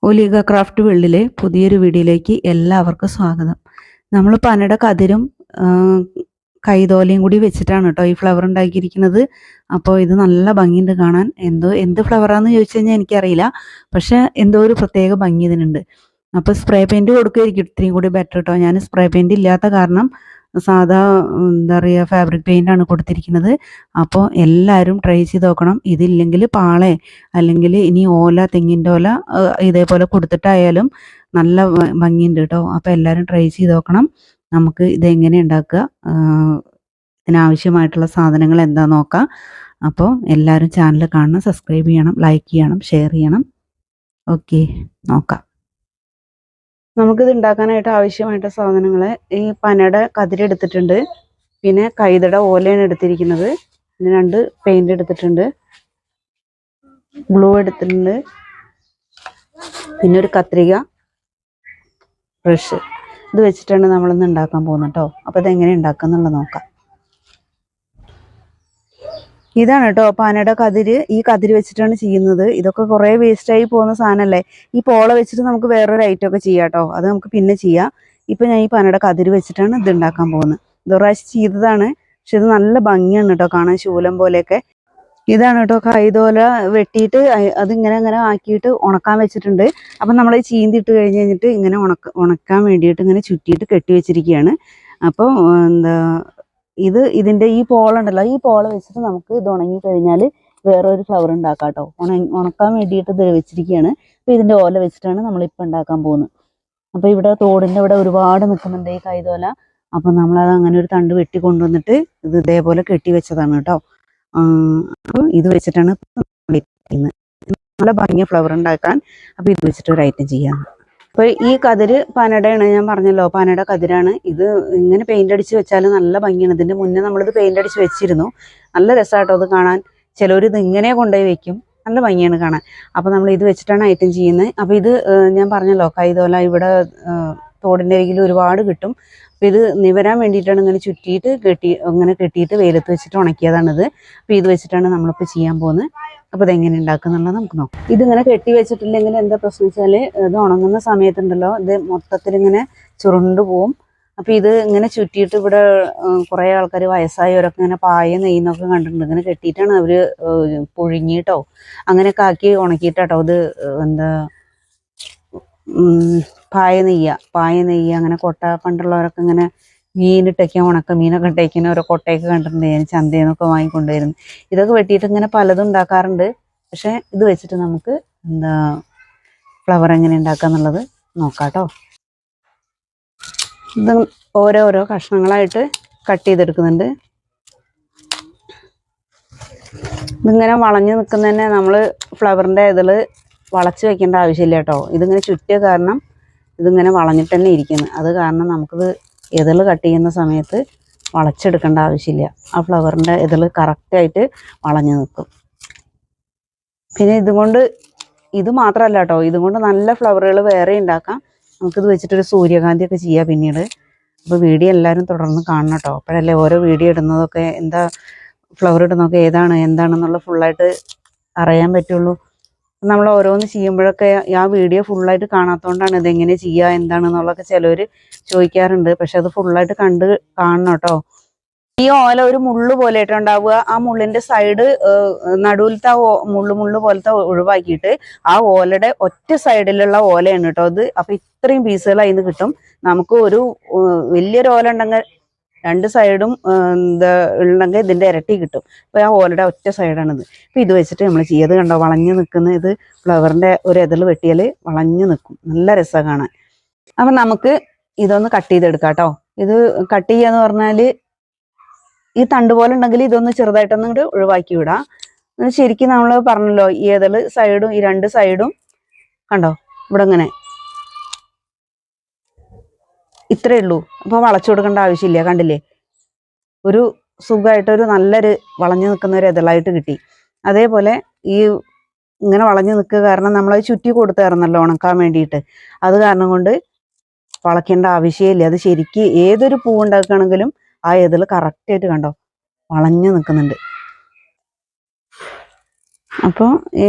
ഒലിക craft വേൾഡിലെ പുതിയൊരു വീഡിയോയിലേക്ക് എല്ലാവർക്കും സ്വാഗതം. നമ്മൾ പനയുടെ കതിരും കൈതോലയും കൂടി വെച്ചിട്ടാണ് കേട്ടോ ഈ ഫ്ലവർ ഉണ്ടാക്കിയിരിക്കുന്നത്. അപ്പോൾ ഇത് നല്ല ഭംഗിയുണ്ട് കാണാൻ. എന്ത് ഫ്ലവറാണെന്ന് ചോദിച്ചു കഴിഞ്ഞാൽ എനിക്കറിയില്ല, പക്ഷെ എന്തോ ഒരു പ്രത്യേക ഭംഗി ഇതിനുണ്ട്. അപ്പോൾ സ്പ്രേ പെയിൻറ്റ് കൊടുക്കുകയായിരിക്കും ഇത്രയും കൂടി ബെറ്റർ കേട്ടോ. ഞാൻ സ്പ്രേ പെയിൻറ്റ് ഇല്ലാത്ത കാരണം സാധാ എന്താ പറയുക ഫാബ്രിക് പെയിൻ്റ് ആണ് കൊടുത്തിരിക്കുന്നത്. അപ്പോൾ എല്ലാവരും ട്രൈ ചെയ്ത് നോക്കണം. ഇതില്ലെങ്കിൽ പാളെ അല്ലെങ്കിൽ ഇനി ഓല, തെങ്ങിൻ്റെ ഓല ഇതേപോലെ കൊടുത്തിട്ടായാലും നല്ല ഭംഗിയുണ്ട് കേട്ടോ. അപ്പോൾ എല്ലാവരും ട്രൈ ചെയ്ത് നോക്കണം. നമുക്ക് ഇതെങ്ങനെ ഉണ്ടാക്കുക, ഇതിനാവശ്യമായിട്ടുള്ള സാധനങ്ങൾ എന്താണെന്ന് നോക്കാം. അപ്പോൾ എല്ലാവരും ചാനൽ കാണണം, സബ്സ്ക്രൈബ് ചെയ്യണം, ലൈക്ക് ചെയ്യണം, ഷെയർ ചെയ്യണം. ഓക്കെ, നോക്കാം. നമുക്കിത് ഉണ്ടാക്കാനായിട്ട് ആവശ്യമായിട്ട് സാധനങ്ങൾ ഈ പനയുടെ കതിരെടുത്തിട്ടുണ്ട്, പിന്നെ കൈതയുടെ ഓലയാണ് എടുത്തിരിക്കുന്നത്, പിന്നെ 2 പെയിന്റ് എടുത്തിട്ടുണ്ട്, ഗ്ലൂ എടുത്തിട്ടുണ്ട്, പിന്നെ ഒരു കത്രിക, ബ്രഷ്. ഇത് വെച്ചിട്ടാണ് നമ്മളിന്ന് ഉണ്ടാക്കാൻ പോകുന്നത് കേട്ടോ. അപ്പോൾ ഇതെങ്ങനെ ഉണ്ടാക്കുക എന്നുള്ളത് നോക്കാം. ഇതാണ് കേട്ടോ പനയുടെ കതിര്. ഈ കതിര് വെച്ചിട്ടാണ് ചെയ്യുന്നത്. ഇതൊക്കെ കുറേ വേസ്റ്റായി പോകുന്ന സാധനമല്ലേ. ഈ പോള വെച്ചിട്ട് നമുക്ക് വേറൊരു ഐറ്റം ഒക്കെ ചെയ്യാം കേട്ടോ. അത് നമുക്ക് പിന്നെ ചെയ്യാം. ഇപ്പം ഞാൻ ഈ പനയുടെ കതിര് വെച്ചിട്ടാണ് ഇത് ഉണ്ടാക്കാൻ പോകുന്നത്. ഇത് പ്രാവശ്യം ചെയ്തതാണ്, പക്ഷെ ഇത് നല്ല ഭംഗിയാണ് കേട്ടോ കാണാൻ, ശൂലം പോലെയൊക്കെ. ഇതാണ് കേട്ടോ കൈതോല വെട്ടിയിട്ട് അതിങ്ങനെ ആക്കിയിട്ട് ഉണക്കാൻ വെച്ചിട്ടുണ്ട്. അപ്പം നമ്മൾ ചീന്തിട്ട് കഴിഞ്ഞിട്ട് ഇങ്ങനെ ഉണക്കാൻ വേണ്ടിയിട്ട് ഇങ്ങനെ ചുറ്റിയിട്ട് കെട്ടി വെച്ചിരിക്കുകയാണ്. അപ്പോൾ ഇതിൻ്റെ ഈ പോളുണ്ടല്ലോ, ഈ പോള വെച്ചിട്ട് നമുക്ക് ഇത് ഉണങ്ങി കഴിഞ്ഞാൽ വേറൊരു ഫ്ലവർ ഉണ്ടാക്കാം കേട്ടോ. ഉണക്കാൻ വേണ്ടിയിട്ട് ഇത് വെച്ചിരിക്കുകയാണ്. അപ്പോൾ ഇതിൻ്റെ ഓല വെച്ചിട്ടാണ് നമ്മളിപ്പോൾ ഉണ്ടാക്കാൻ പോകുന്നത്. അപ്പോൾ ഇവിടെ തോടിൻ്റെ ഇവിടെ ഒരുപാട് നിൽക്കുന്നുണ്ട് ഈ കൈതോല. അപ്പം നമ്മളത് അങ്ങനെ ഒരു തണ്ട് വെട്ടി കൊണ്ടുവന്നിട്ട് ഇത് ഇതേപോലെ കെട്ടി വെച്ചതാണ് കേട്ടോ. അപ്പോൾ ഇത് വെച്ചിട്ടാണ് നല്ല ഭംഗിയ ഫ്ലവർ ഉണ്ടാക്കാൻ. അപ്പോൾ ഇത് വെച്ചിട്ട് ഒരു ഐറ്റം ചെയ്യാം. അപ്പോൾ ഈ കതിര് പനയുടെയാണ്, ഞാൻ പറഞ്ഞല്ലോ പനയുടെ കതിരാണ്. ഇത് ഇങ്ങനെ പെയിന്റ് അടിച്ച് വെച്ചാൽ നല്ല ഭംഗിയാണ്. ഇതിൻ്റെ മുന്നേ നമ്മളിത് പെയിന്റ് അടിച്ച് വെച്ചിരുന്നു. നല്ല രസമാട്ടോ അത് കാണാൻ. ചിലവർ ഇത് ഇങ്ങനെ കൊണ്ടുപോയി വെക്കും, നല്ല ഭംഗിയാണ് കാണാൻ. അപ്പോൾ നമ്മൾ ഇത് വെച്ചിട്ടാണ് ഐറ്റം ചെയ്യുന്നത്. അപ്പോൾ ഇത് ഞാൻ പറഞ്ഞല്ലോ കൈതോല ഇവിടെ തോടിൻ്റെ അരികിൽ ഒരുപാട് കിട്ടും. അപ്പോൾ ഇത് നിവരാൻ വേണ്ടിയിട്ടാണ് ഇങ്ങനെ ചുറ്റിയിട്ട് കെട്ടിയിട്ട് വെയിലത്ത് വെച്ചിട്ട് ഉണക്കിയതാണിത്. അപ്പോൾ ഇത് വെച്ചിട്ടാണ് നമ്മളിപ്പോൾ ചെയ്യാൻ പോകുന്നത്. അപ്പോൾ ഇതെങ്ങനെ ഉണ്ടാക്കുന്നുള്ളത് നമുക്ക് നോക്കാം. ഇതിങ്ങനെ കെട്ടി വെച്ചിട്ടില്ലെങ്കിൽ എന്താ പ്രശ്നം വെച്ചാൽ ഇത് ഉണങ്ങുന്ന സമയത്തുണ്ടല്ലോ ഇത് മൊത്തത്തിലിങ്ങനെ ചുരുണ്ട് പോവും. അപ്പോൾ ഇത് ഇങ്ങനെ ചുറ്റിയിട്ട് ഇവിടെ കുറേ ആൾക്കാർ വയസ്സായവരൊക്കെ ഇങ്ങനെ പായ നെയ്യുന്നൊക്കെ കണ്ടിട്ടുണ്ട്. ഇങ്ങനെ കെട്ടിയിട്ടാണ് അവർ പുഴുങ്ങിയിട്ടോ അങ്ങനെയൊക്കെ ആക്കി ഉണക്കിയിട്ടാട്ടോ ഇത് പായ നെയ്യ അങ്ങനെ കൊട്ട. പണ്ടുള്ളവരൊക്കെ ഇങ്ങനെ മീനിട്ടൊക്കെ ഉണക്ക മീനൊക്കെ ഇട്ടേക്കുന്ന ഓരോ കൊട്ടയൊക്കെ കണ്ടിട്ടുണ്ട്. ഞാൻ ചന്തയിൽ നിന്നൊക്കെ വാങ്ങിക്കൊണ്ടുവരുന്നു. ഇതൊക്കെ വെട്ടിയിട്ട് ഇങ്ങനെ പലതും ഉണ്ടാക്കാറുണ്ട്. പക്ഷെ ഇത് വെച്ചിട്ട് നമുക്ക് ഫ്ലവർ എങ്ങനെ ഉണ്ടാക്കുക എന്നുള്ളത് നോക്കാം കേട്ടോ. ഇത് ഓരോരോ കഷ്ണങ്ങളായിട്ട് കട്ട് ചെയ്തെടുക്കുന്നുണ്ട്. ഇതിങ്ങനെ വളഞ്ഞു നിൽക്കുന്നതന്നെ നമ്മൾ ഫ്ലവറിൻ്റെ ഇതിൽ വളച്ച് വെക്കേണ്ട ആവശ്യമില്ല കേട്ടോ. ഇതിങ്ങനെ ചുറ്റിയ കാരണം ഇതിങ്ങനെ വളഞ്ഞിട്ട് തന്നെ ഇരിക്കുന്നു. അത് കാരണം നമുക്കിത് ഇതൾ കട്ട് ചെയ്യുന്ന സമയത്ത് വളച്ചെടുക്കേണ്ട ആവശ്യമില്ല. ആ ഫ്ലവറിൻ്റെ ഇതൾ കറക്റ്റായിട്ട് വളഞ്ഞു നിൽക്കും. പിന്നെ ഇത് മാത്രമല്ല കേട്ടോ, ഇതുകൊണ്ട് നല്ല ഫ്ലവറുകൾ വേറെ ഉണ്ടാക്കാം. നമുക്കിത് വെച്ചിട്ടൊരു സൂര്യകാന്തിയൊക്കെ ചെയ്യാം പിന്നീട്. അപ്പോൾ വീഡിയോ എല്ലാവരും തുടർന്ന് കാണണം കേട്ടോ. അപ്പോഴല്ലേ ഓരോ വീഡിയോ ഇടുന്നതൊക്കെ ഫ്ലവർ ഇടുന്നതൊക്കെ എന്താണെന്നുള്ള ഫുള്ളായിട്ട് അറിയാൻ പറ്റുള്ളൂ. നമ്മൾ ഓരോന്ന് ചെയ്യുമ്പോഴൊക്കെ ആ വീഡിയോ ഫുള്ളായിട്ട് കാണാത്തതുകൊണ്ടാണ് ഇതെങ്ങനെ ചെയ്യുക എന്താണെന്നുള്ളതൊക്കെ ചിലവർ ചോദിക്കാറുണ്ട്. പക്ഷെ അത് ഫുള്ളായിട്ട് കാണണം കേട്ടോ. ഈ ഓല ഒരു മുള്ളു പോലെ ഉണ്ടാവുക. ആ മുള്ളിന്റെ സൈഡ് നടുവിലത്തെ ആ മുള്ളു പോലത്തെ ഒഴിവാക്കിയിട്ട് ആ ഓലയുടെ ഒറ്റ സൈഡിലുള്ള ഓലയാണ് കേട്ടോ അത്. അപ്പൊ ഇത്രയും പീസുകൾ അതിന് കിട്ടും. നമുക്ക് ഒരു വലിയൊരു ഓല ഉണ്ടെങ്കിൽ 2 സൈഡും ഉണ്ടെങ്കിൽ ഇതിന്റെ ഇരട്ടി കിട്ടും. അപ്പൊ ആ ഓലയുടെ ഒറ്റ സൈഡാണിത്. അപ്പൊ ഇത് വെച്ചിട്ട് നമ്മൾ ചെയ്യത് കണ്ടോ വളഞ്ഞു നിൽക്കുന്ന ഇത് ഫ്ലവറിന്റെ ഒരു ഇതൾ വെട്ടിയാൽ വളഞ്ഞു നിൽക്കും, നല്ല രസമാണ് കാണാൻ. അപ്പൊ നമുക്ക് ഇതൊന്ന് കട്ട് ചെയ്തെടുക്കാം കേട്ടോ. ഇത് കട്ട് ചെയ്യാന്ന് പറഞ്ഞാൽ ഈ തണ്ട് പോലെ ഉണ്ടെങ്കിൽ ഇതൊന്ന് ചെറുതായിട്ടൊന്നും കൂടി ഒഴിവാക്കി വിടാം. ശരിക്കും നമ്മൾ പറഞ്ഞല്ലോ ഈ ഇതള് സൈഡും ഈ 2 സൈഡും കണ്ടോ ഇവിടെ ഇങ്ങനെ ഇത്രേ ഉള്ളൂ. അപ്പോൾ വളച്ചു കൊടുക്കേണ്ട ആവശ്യമില്ല. കണ്ടില്ലേ, ഒരു സുഖമായിട്ടൊരു നല്ലൊരു വളഞ്ഞു നിൽക്കുന്ന ഒരു ഇതളായിട്ട് കിട്ടി. അതേപോലെ ഈ ഇങ്ങനെ വളഞ്ഞു നിൽക്കുക കാരണം നമ്മളത് ചുറ്റി കൊടുത്തായിരുന്നല്ലോ ഉണക്കാൻ വേണ്ടിയിട്ട്. അത് കാരണം കൊണ്ട് വളയ്ക്കേണ്ട ആവശ്യമില്ല. അത് ശരിക്ക് ഏതൊരു പൂ ഉണ്ടാക്കുകയാണെങ്കിലും ആ ഇതൾ കറക്റ്റായിട്ട് കണ്ടോ വളഞ്ഞു നിൽക്കുന്നുണ്ട്. അപ്പോൾ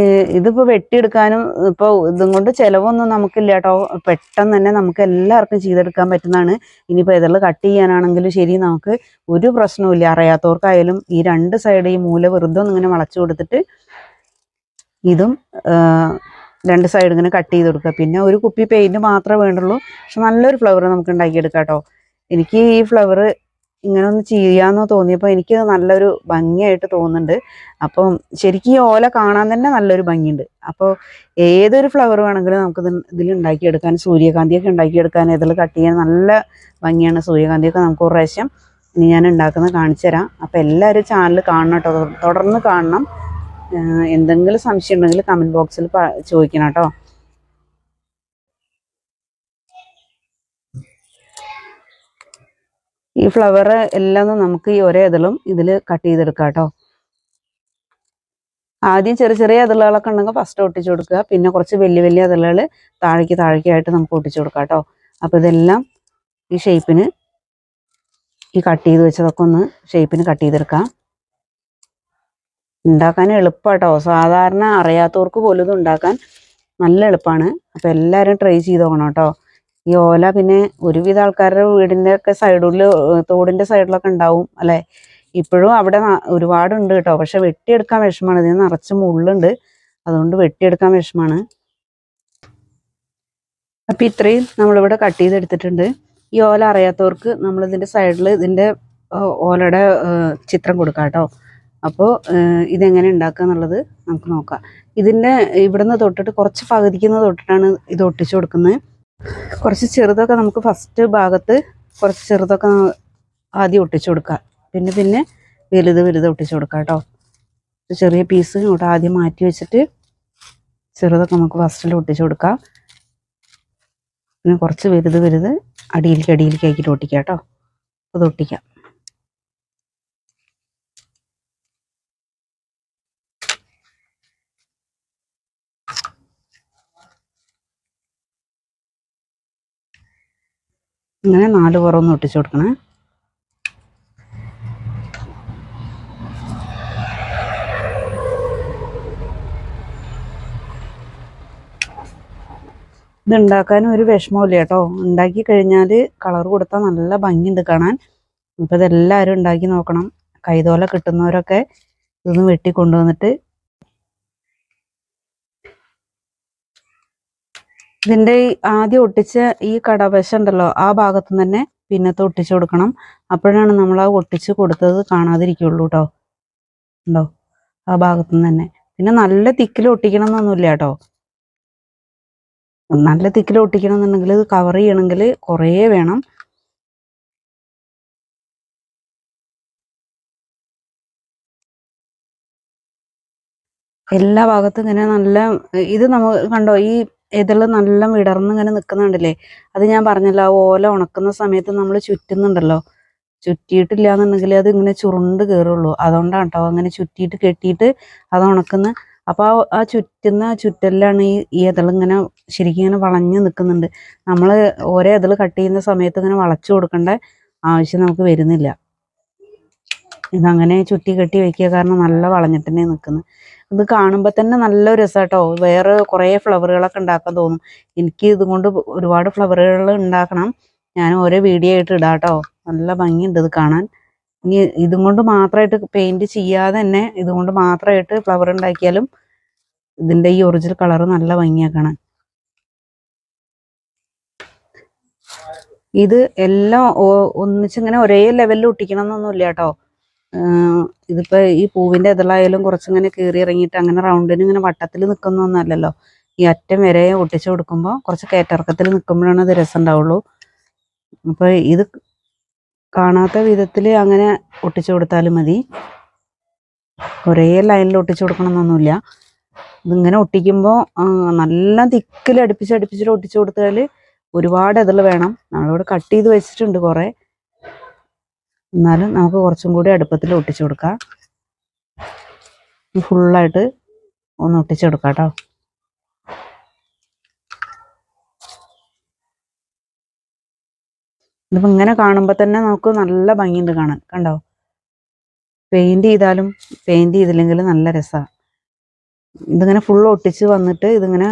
ഇതിപ്പോൾ വെട്ടിയെടുക്കാനും ഇപ്പോൾ ഇതും കൊണ്ട് ചിലവൊന്നും നമുക്കില്ല കേട്ടോ. പെട്ടെന്ന് തന്നെ നമുക്ക് എല്ലാവർക്കും ചെയ്തെടുക്കാൻ പറ്റുന്നതാണ്. ഇനിയിപ്പോൾ ഇതെല്ലാം കട്ട് ചെയ്യാനാണെങ്കിലും ശരി, നമുക്ക് ഒരു പ്രശ്നവുമില്ല. അറിയാത്തവർക്കായാലും ഈ രണ്ട് സൈഡ് ഈ മൂല വെറുതെ ഒന്നിങ്ങനെ വളച്ചു കൊടുത്തിട്ട് ഇതും രണ്ട് സൈഡ് ഇങ്ങനെ കട്ട് ചെയ്ത് കൊടുക്കുക. പിന്നെ ഒരു കുപ്പി പെയിൻറ്റ് മാത്രമേ വേണ്ടുള്ളൂ. പക്ഷെ നല്ലൊരു ഫ്ലവർ നമുക്ക് ഉണ്ടാക്കിയെടുക്കാം കേട്ടോ. എനിക്ക് ഈ ഫ്ലവർ ഇങ്ങനെ ഒന്ന് ചെയ്യാമെന്ന് തോന്നിയപ്പോൾ എനിക്ക് നല്ലൊരു ഭംഗിയായിട്ട് തോന്നുന്നുണ്ട്. അപ്പം ശരിക്കും ഈ ഓല കാണാൻ തന്നെ നല്ലൊരു ഭംഗിയുണ്ട്. അപ്പോൾ ഏതൊരു ഫ്ലവർ വേണമെങ്കിലും നമുക്ക് ഇതിൽ ഉണ്ടാക്കിയെടുക്കാൻ, സൂര്യകാന്തിയൊക്കെ ഉണ്ടാക്കിയെടുക്കാൻ, ഇതിൽ കട്ട് ചെയ്യാൻ നല്ല ഭംഗിയാണ്. സൂര്യകാന്തിയൊക്കെ നമുക്ക് ഒരു പ്രാവശ്യം ഇനി ഞാൻ ഉണ്ടാക്കുന്നത് കാണിച്ചു തരാം. അപ്പോൾ എല്ലാവരും ചാനൽ കാണണം കേട്ടോ, തുടർന്ന് കാണണം. എന്തെങ്കിലും സംശയം ഉണ്ടെങ്കിൽ കമൻറ്റ് ബോക്സിൽ ചോദിക്കണം കേട്ടോ. ഈ ഫ്ലവർ എല്ലാം നമുക്ക് ഈ ഒരേ ഇതളും ഇതിൽ കട്ട് ചെയ്തെടുക്കാം കേട്ടോ. ആദ്യം ചെറിയ ചെറിയ ഇതളുകളൊക്കെ ഉണ്ടെങ്കിൽ ഫസ്റ്റ് ഒട്ടിച്ചു കൊടുക്കുക. പിന്നെ കുറച്ച് വലിയ വലിയ ഇതളുകൾ താഴേക്കായിട്ട് നമുക്ക് ഒട്ടിച്ചു കൊടുക്കാം കേട്ടോ. അപ്പോൾ ഇതെല്ലാം ഈ ഷേപ്പിന്, ഈ കട്ട് ചെയ്ത് വെച്ചതൊക്കെ ഒന്ന് ഷേപ്പിന് കട്ട് ചെയ്തെടുക്കാം. ഉണ്ടാക്കാൻ എളുപ്പമാട്ടോ. സാധാരണ അറിയാത്തവർക്ക് പോലും ഇത് ഉണ്ടാക്കാൻ നല്ല എളുപ്പമാണ്. അപ്പോൾ എല്ലാവരും ട്രൈ ചെയ്ത് നോക്കണം കേട്ടോ. ഈ ഓല പിന്നെ ഒരുവിധ ആൾക്കാരുടെ വീടിൻ്റെ ഒക്കെ സൈഡിൽ, തോടിൻ്റെ സൈഡിലൊക്കെ ഉണ്ടാവും അല്ലേ. ഇപ്പോഴും അവിടെ ഒരുപാടുണ്ട് കേട്ടോ. പക്ഷെ വെട്ടിയെടുക്കാൻ വിഷമമാണ്. ഇതിന് നിറച്ച് മുള്ളുണ്ട്, അതുകൊണ്ട് വെട്ടിയെടുക്കാൻ വിഷമമാണ്. അപ്പം ഇത്രയും നമ്മളിവിടെ കട്ട് ചെയ്തെടുത്തിട്ടുണ്ട്. ഈ ഓല അറിയാത്തവർക്ക് നമ്മളിതിൻ്റെ സൈഡിൽ ഇതിൻ്റെ ഓലയുടെ ചിത്രം കൊടുക്കാം കേട്ടോ. അപ്പോൾ ഇതെങ്ങനെ ഉണ്ടാക്കുക എന്നുള്ളത് നമുക്ക് നോക്കാം. ഇതിൻ്റെ ഇവിടുന്ന് തൊട്ടിട്ട് കുറച്ച് പകുതിക്കുന്ന തൊട്ടിട്ടാണ് ഇത് ഒട്ടിച്ചു കൊടുക്കുന്നത്. കുറച്ച് ചെറുതൊക്കെ നമുക്ക് ഫസ്റ്റ് ഭാഗത്ത് കുറച്ച് ചെറുതൊക്കെ ആദ്യം ഒട്ടിച്ചു കൊടുക്കാം. പിന്നെ പിന്നെ വലുത് ഒട്ടിച്ചു കൊടുക്കാം കേട്ടോ. ചെറിയ പീസ് ഇങ്ങോട്ട് ആദ്യം മാറ്റി വെച്ചിട്ട് ചെറുതൊക്കെ നമുക്ക് ഫസ്റ്റിൽ ഒട്ടിച്ചു കൊടുക്കാം. പിന്നെ കുറച്ച് വലുത് അടിയിലേക്ക് ആക്കിയിട്ട് ഒട്ടിക്കാം കേട്ടോ. അത് ഒട്ടിക്കാം. ഇങ്ങനെ 4 പുറമൊന്ന് ഒട്ടിച്ചു കൊടുക്കണേ. ഇത് ഉണ്ടാക്കാനും ഒരു വിഷമമില്ല കേട്ടോ. ഉണ്ടാക്കി കഴിഞ്ഞാൽ കളർ കൊടുത്താൽ നല്ല ഭംഗിയുണ്ട് കാണാൻ. അപ്പോൾ ഇതെല്ലാവരും ഉണ്ടാക്കി നോക്കണം. കൈതോല കിട്ടുന്നവരൊക്കെ ഇതൊന്ന് വെട്ടി കൊണ്ടുവന്നിട്ട് ഇതിൻ്റെ ആദ്യം ഒട്ടിച്ച ഈ കടവശം ഉണ്ടല്ലോ, ആ ഭാഗത്തു നിന്ന് തന്നെ പിന്നത്തെ ഒട്ടിച്ചു കൊടുക്കണം. അപ്പോഴാണ് നമ്മൾ ആ ഒട്ടിച്ച് കൊടുത്തത് കാണാതിരിക്കുള്ളൂ കേട്ടോ. ഉണ്ടോ, ആ ഭാഗത്തു നിന്ന് തന്നെ. പിന്നെ നല്ല തിക്കിൽ ഒട്ടിക്കണം എന്നൊന്നുമില്ല കേട്ടോ. നല്ല തിക്കിൽ ഒട്ടിക്കണം എന്നുണ്ടെങ്കിൽ ഇത് കവർ ചെയ്യണമെങ്കിൽ കുറേ വേണം. എല്ലാ ഭാഗത്തും ഇങ്ങനെ നല്ല ഇത് നമുക്ക് കണ്ടോ, ഈ ഇതെല്ലാം നല്ല വിടർന്ന് ഇങ്ങനെ നിൽക്കുന്നുണ്ടല്ലേ. അത് ഞാൻ പറഞ്ഞല്ലോ, ആ ഓല ഉണക്കുന്ന സമയത്ത് നമ്മൾ ചുറ്റുന്നുണ്ടല്ലോ. ചുറ്റിയിട്ടില്ല എന്നുണ്ടെങ്കിൽ അത് ഇങ്ങനെ ചുരുണ്ട് കയറുള്ളൂ. അതുകൊണ്ടാണ് കേട്ടോ അങ്ങനെ ചുറ്റിയിട്ട് കെട്ടിയിട്ട് അത് ഉണക്കുന്ന. അപ്പോൾ ആ ചുറ്റുന്ന ചുറ്റലിലാണ് ഈ ഇതളിങ്ങനെ ശരിക്കും ഇങ്ങനെ വളഞ്ഞ് നിൽക്കുന്നുണ്ട്. നമ്മൾ ഓരോ ഇതൾ കട്ട് ചെയ്യുന്ന സമയത്ത് ഇങ്ങനെ വളച്ചു കൊടുക്കേണ്ട ആവശ്യം നമുക്ക് വരുന്നില്ല. ഇതങ്ങനെ ചുറ്റി കെട്ടി വയ്ക്കുക കാരണം നല്ല വളഞ്ഞിട്ട് തന്നെ നിൽക്കുന്നത്. ഇത് കാണുമ്പോൾ തന്നെ നല്ല രസമാട്ടോ. വേറെ കുറേ ഫ്ലവറുകളൊക്കെ ഉണ്ടാക്കാൻ തോന്നും. എനിക്ക് ഇതുകൊണ്ട് ഒരുപാട് ഫ്ലവറുകൾ ഉണ്ടാക്കണം. ഞാൻ ഓരോ വീഡിയോ ആയിട്ട് ഇടാം കേട്ടോ. നല്ല ഭംഗിയുണ്ട് ഇത് കാണാൻ. ഇനി ഇതും കൊണ്ട് മാത്രമായിട്ട് പെയിൻറ് ചെയ്യാതെ തന്നെ ഇതുകൊണ്ട് മാത്രമായിട്ട് ഫ്ലവർ ഉണ്ടാക്കിയാലും ഇതിൻ്റെ ഈ ഒറിജിനൽ കളർ നല്ല ഭംഗിയാണ് കാണാൻ. ഇത് എല്ലാം ഒന്നിച്ചിങ്ങനെ ഒരേ ലെവലിൽ ഒട്ടിക്കണം എന്നൊന്നുമില്ല കേട്ടോ. ഇതിപ്പോൾ ഈ പൂവിൻ്റെ ഇതളായാലും കുറച്ചിങ്ങനെ കീറി ഇറങ്ങിയിട്ട് അങ്ങനെ റൗണ്ടിന് ഇങ്ങനെ വട്ടത്തിൽ നിൽക്കുന്നൊന്നുമല്ലല്ലോ. ഈ അറ്റം വരെ ഒട്ടിച്ചു കൊടുക്കുമ്പോൾ കുറച്ച് കയറ്റിറക്കത്തിൽ നിൽക്കുമ്പോഴാണ് അത് രസം ഉണ്ടാവുള്ളൂ. അപ്പോൾ ഇത് കാണാത്ത വിധത്തിൽ അങ്ങനെ ഒട്ടിച്ചു കൊടുത്താലും മതി. ഒരേ ലൈനിൽ ഒട്ടിച്ചു കൊടുക്കണമെന്നൊന്നുമില്ല. ഇതിങ്ങനെ ഒട്ടിക്കുമ്പോൾ നല്ല തിക്കിൽ അടുപ്പിച്ചിട്ട് ഒട്ടിച്ചു കൊടുത്താൽ ഒരുപാട് ഇതൾ വേണം. നമ്മളിവിടെ കട്ട് ചെയ്ത് വെച്ചിട്ടുണ്ട് കുറേ. എന്നാലും നമുക്ക് കുറച്ചും കൂടി അടുപ്പത്തിൽ ഒട്ടിച്ചു കൊടുക്കാം. ഫുള്ളായിട്ട് ഒന്ന് ഒട്ടിച്ചെടുക്കാം കേട്ടോ. ഇതിപ്പോൾ ഇങ്ങനെ കാണുമ്പോൾ തന്നെ നമുക്ക് നല്ല ഭംഗിയുണ്ട് കാണാൻ. കണ്ടോ, പെയിൻറ് ചെയ്താലും പെയിൻറ് ചെയ്തില്ലെങ്കിലും നല്ല രസമാണ്. ഇതിങ്ങനെ ഫുൾ ഒട്ടിച്ച് വന്നിട്ട് ഇതിങ്ങനെ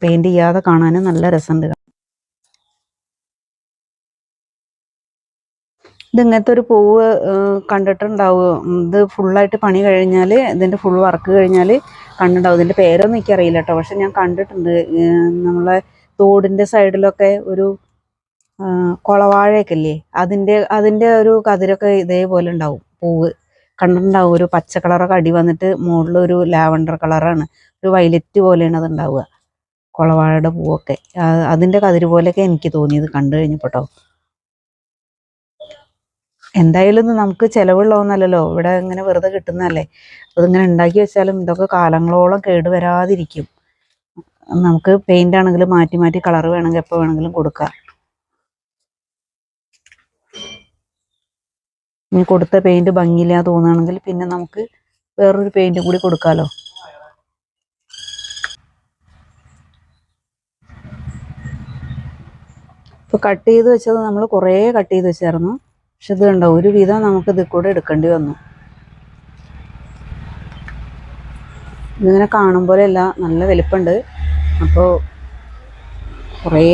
പെയിന്റ് ചെയ്യാതെ കാണാനും നല്ല രസമുണ്ട്. ഇതിങ്ങനത്തെ ഒരു പൂവ് കണ്ടിട്ടുണ്ടാവും. ഇത് ഫുള്ളായിട്ട് പണി കഴിഞ്ഞാൽ, ഇതിൻ്റെ ഫുൾ വർക്ക് കഴിഞ്ഞാൽ കണ്ടിട്ടുണ്ടാവും. ഇതിൻ്റെ പേരൊന്നും എനിക്കറിയില്ല കേട്ടോ, പക്ഷെ ഞാൻ കണ്ടിട്ടുണ്ട്. നമ്മളെ തോടിൻ്റെ സൈഡിലൊക്കെ ഒരു കുളവാഴയൊക്കെ ഇല്ലേ, അതിൻ്റെ ഒരു കതിരൊക്കെ ഇതേപോലെ ഉണ്ടാവും. പൂവ് കണ്ടിട്ടുണ്ടാവും. ഒരു പച്ച കളറൊക്കെ അടി വന്നിട്ട് മുകളിൽ ഒരു ലാവണ്ടർ കളറാണ്, ഒരു വയലറ്റ് പോലെയാണ് അത് ഉണ്ടാവുക. കുളവാഴയുടെ പൂവൊക്കെ അതിൻ്റെ കതിര് പോലെയൊക്കെ എനിക്ക് തോന്നിയത് കണ്ടു കഴിഞ്ഞപ്പോട്ടോ. എന്തായാലും നമുക്ക് ചിലവുള്ളതൊന്നല്ലല്ലോ, ഇവിടെ ഇങ്ങനെ വെറുതെ കിട്ടുന്നതല്ലേ. അതിങ്ങനെ ഉണ്ടാക്കി വെച്ചാലും ഇതൊക്കെ കാലങ്ങളോളം കേടുവരാതിരിക്കും. നമുക്ക് പെയിന്റ് ആണെങ്കിലും മാറ്റി മാറ്റി കളർ വേണമെങ്കിൽ എപ്പോൾ വേണമെങ്കിലും കൊടുക്കാം. ഇനി കൊടുത്ത പെയിന്റ് ഭംഗിയില്ല തോന്നുകയാണെങ്കിൽ പിന്നെ നമുക്ക് വേറൊരു പെയിന്റ് കൂടി കൊടുക്കാമല്ലോ. ഇപ്പോൾ കട്ട് ചെയ്ത് വെച്ചത് നമ്മൾ കുറേ കട്ട് ചെയ്ത് വെച്ചായിരുന്നു. പക്ഷെ ഇത് കണ്ടോ, ഒരു വിധം നമുക്ക് ഇത് കൂടെ എടുക്കേണ്ടി വന്നു. ഇതിങ്ങനെ കാണുമ്പോഴല്ല, നല്ല വലിപ്പമുണ്ട്. അപ്പോൾ കുറേ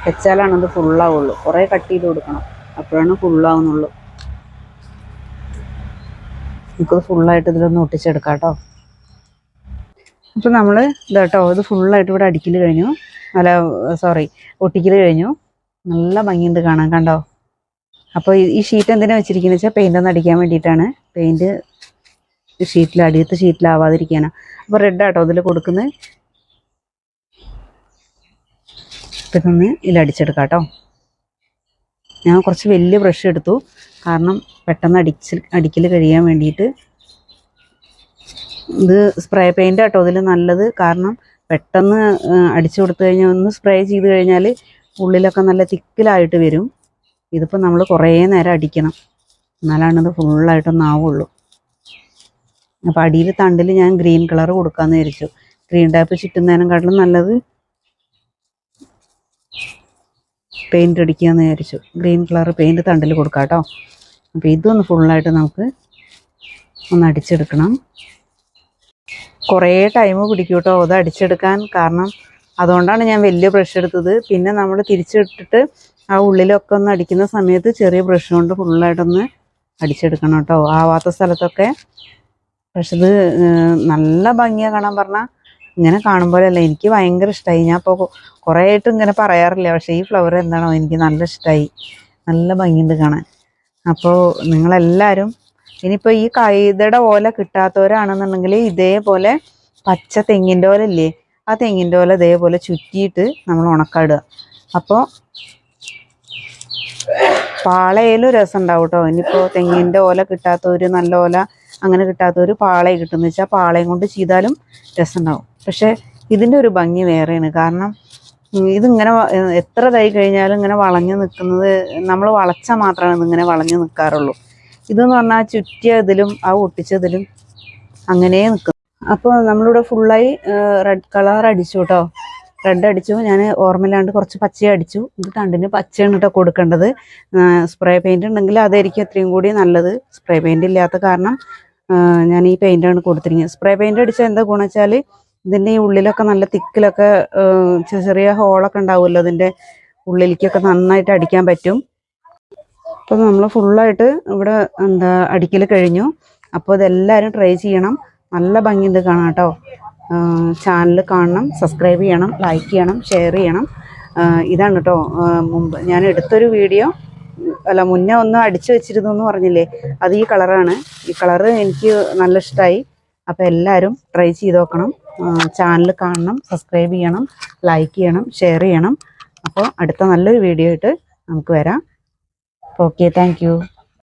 വെച്ചാലാണ് ഇത് ഫുള്ളാവുള്ളൂ. കുറേ കട്ട് ചെയ്ത് കൊടുക്കണം, അപ്പോഴാണ് ഫുള്ളാവുന്നുള്ളൂ. നമുക്കത് ഫുള്ളായിട്ട് ഇതിലൊന്ന് ഒട്ടിച്ചെടുക്കാം കേട്ടോ. അപ്പോൾ നമ്മൾ ഇതാട്ടോ, ഇത് ഫുള്ളായിട്ട് ഇവിടെ അടിക്കൽ കഴിഞ്ഞു, ഒട്ടിക്കൽ കഴിഞ്ഞു. നല്ല ഭംഗിയുണ്ട് കാണാൻ, കണ്ടോ. അപ്പോൾ ഈ ഷീറ്റ് എന്തിനാണ് വെച്ചിരിക്കുന്നത് വെച്ചാൽ പെയിൻ്റ് ഒന്ന് അടിക്കാൻ വേണ്ടിയിട്ടാണ്. പെയിൻറ്റ് അടിയത്തെ ഷീറ്റിലാവാതിരിക്കാനാണ്. അപ്പോൾ റെഡ് ആട്ടോ ഇതിൽ കൊടുക്കുന്നത്. ഇതൊന്ന് ഇതിലടിച്ചെടുക്കാം കേട്ടോ. ഞാൻ കുറച്ച് വലിയ ബ്രഷ് എടുത്തു, കാരണം പെട്ടെന്ന് അടിക്കൽ കഴിയാൻ വേണ്ടിയിട്ട്. ഇത് സ്പ്രേ പെയിൻ്റ് ആട്ടോ ഇതിൽ നല്ലത്, കാരണം പെട്ടെന്ന് അടിച്ചു കൊടുത്തു കഴിഞ്ഞാൽ, ഒന്ന് സ്പ്രേ ചെയ്ത് കഴിഞ്ഞാൽ ഉള്ളിലൊക്കെ നല്ല തിക്കിലായിട്ട് വരും. ഇതിപ്പോൾ നമ്മൾ കുറേ നേരം അടിക്കണം, എന്നാലാണ് ഇത് ഫുള്ളായിട്ടൊന്നാവുള്ളൂ. അപ്പോൾ അടിയിൽ തണ്ടിൽ ഞാൻ ഗ്രീൻ കളർ കൊടുക്കാമെന്ന് വിചാരിച്ചു. ഗ്രീൻ ടാപ്പ് ചുറ്റുന്നതിനെക്കാട്ടിലും നല്ലത് പെയിൻറ്റ് അടിക്കുകയെന്ന് വിചാരിച്ചു. ഗ്രീൻ കളർ പെയിൻറ്റ് തണ്ടിൽ കൊടുക്കാം കേട്ടോ. അപ്പോൾ ഇതൊന്ന് ഫുള്ളായിട്ട് നമുക്ക് ഒന്ന് അടിച്ചെടുക്കണം. കുറേ ടൈം പിടിക്കും കേട്ടോ അത് അടിച്ചെടുക്കാൻ, കാരണം അതുകൊണ്ടാണ് ഞാൻ വലിയ ബ്രഷ് എടുത്തത്. പിന്നെ നമ്മൾ തിരിച്ചിട്ടിട്ട് ആ ഉള്ളിലൊക്കെ ഒന്ന് അടിക്കുന്ന സമയത്ത് ചെറിയ ബ്രഷ് കൊണ്ട് ഫുള്ളായിട്ടൊന്ന് അടിച്ചെടുക്കണം കേട്ടോ, ആവാത്ത സ്ഥലത്തൊക്കെ. പക്ഷെ ഇത് നല്ല ഭംഗിയാണ് കാണാൻ. പറഞ്ഞാൽ ഇങ്ങനെ കാണുമ്പോഴല്ല, എനിക്ക് ഭയങ്കര ഇഷ്ടമായി. ഞാൻ ഇപ്പോൾ കുറേ ആയിട്ട് ഇങ്ങനെ പറയാറില്ല, പക്ഷേ ഈ ഫ്ലവർ എന്താണോ എനിക്ക് നല്ല ഇഷ്ടമായി. നല്ല ഭംഗിയുണ്ട് കാണാൻ. അപ്പോൾ നിങ്ങളെല്ലാവരും ഇനിയിപ്പോൾ ഈ കൈതയുടെ ഓല കിട്ടാത്തവരാണെന്നുണ്ടെങ്കിൽ ഇതേപോലെ പച്ച തെങ്ങിൻ്റെ ഓല ഇല്ലേ, ആ തെങ്ങിൻ്റെ ഓല ഇതേപോലെ ചുറ്റിയിട്ട് നമ്മൾ ഉണക്കാടുക. അപ്പോൾ പാളയിലും രസം ഉണ്ടാവും കേട്ടോ. ഇനിയിപ്പോൾ തെങ്ങിൻ്റെ ഓല കിട്ടാത്തവർ, നല്ല ഓല അങ്ങനെ കിട്ടാത്തവർ പാളയെ കിട്ടുമെന്ന് വെച്ചാൽ പാളയും കൊണ്ട് ചെയ്താലും രസം ഉണ്ടാവും. പക്ഷേ ഇതിൻ്റെ ഒരു ഭംഗി വേറെയാണ്, കാരണം ഇതിങ്ങനെ എത്ര ഇതായി കഴിഞ്ഞാലും ഇങ്ങനെ വളഞ്ഞു നിൽക്കുന്നത്, നമ്മൾ വളച്ചാൽ മാത്രമാണ് ഇതിങ്ങനെ വളഞ്ഞു നിൽക്കാറുള്ളൂ. ഇതെന്ന് പറഞ്ഞാൽ ചുറ്റിയ ഇതിലും ആ ഒട്ടിച്ചതിലും അങ്ങനെ നിൽക്കും. അപ്പോൾ നമ്മളിവിടെ ഫുള്ളായി റെഡ് കളർ അടിച്ചു കേട്ടോ. റെഡ് അടിച്ചു, ഞാൻ ഓർമ്മയില്ലാണ്ട് കുറച്ച് പച്ച അടിച്ചു. ഇത് തണ്ടിന് പച്ചയാണ് കേട്ടോ കൊടുക്കേണ്ടത്. സ്പ്രേ പെയിൻറ് ഉണ്ടെങ്കിൽ അതായിരിക്കും അത്രയും കൂടി നല്ലത്. സ്പ്രേ പെയിൻറ് ഇല്ലാത്ത കാരണം ഞാൻ ഈ പെയിൻ്റാണ് കൊടുത്തിരിക്കുന്നത്. സ്പ്രേ പെയിൻറ് അടിച്ചാൽ എന്താ ഗുണം വെച്ചാൽ ഇതിൻ്റെ ഈ ഉള്ളിലൊക്കെ നല്ല തിക്കിലൊക്കെ ചെറിയ ഹോളൊക്കെ ഉണ്ടാവുമല്ലോ, അതിൻ്റെ ഉള്ളിലേക്കൊക്കെ നന്നായിട്ട് അടിക്കാൻ പറ്റും. അപ്പോൾ നമ്മൾ ഫുള്ളായിട്ട് ഇവിടെ അടിക്കൽ കഴിഞ്ഞു. അപ്പോൾ ഇതെല്ലാവരും ട്രൈ ചെയ്യണം, നല്ല ഭംഗിയുണ്ട് കാണാം കേട്ടോ. ചാനൽ കാണണം, സബ്സ്ക്രൈബ് ചെയ്യണം, ലൈക്ക് ചെയ്യണം, ഷെയർ ചെയ്യണം. ഇതാണ് കേട്ടോ മുമ്പ് ഞാൻ എടുത്തൊരു വീഡിയോ, മുന്നേ ഒന്ന് അടിച്ചു വെച്ചിരുന്നു എന്ന് പറഞ്ഞില്ലേ, അത് ഈ കളറാണ്. ഈ കളറ് എനിക്ക് നല്ല ഇഷ്ടമായി. അപ്പോൾ എല്ലാവരും ട്രൈ ചെയ്ത് നോക്കണം. ചാനൽ കാണണം, സബ്സ്ക്രൈബ് ചെയ്യണം, ലൈക്ക് ചെയ്യണം, ഷെയർ ചെയ്യണം. അപ്പോൾ അടുത്ത നല്ലൊരു വീഡിയോ ആയിട്ട് നമുക്ക് വരാം. Okay, thank you.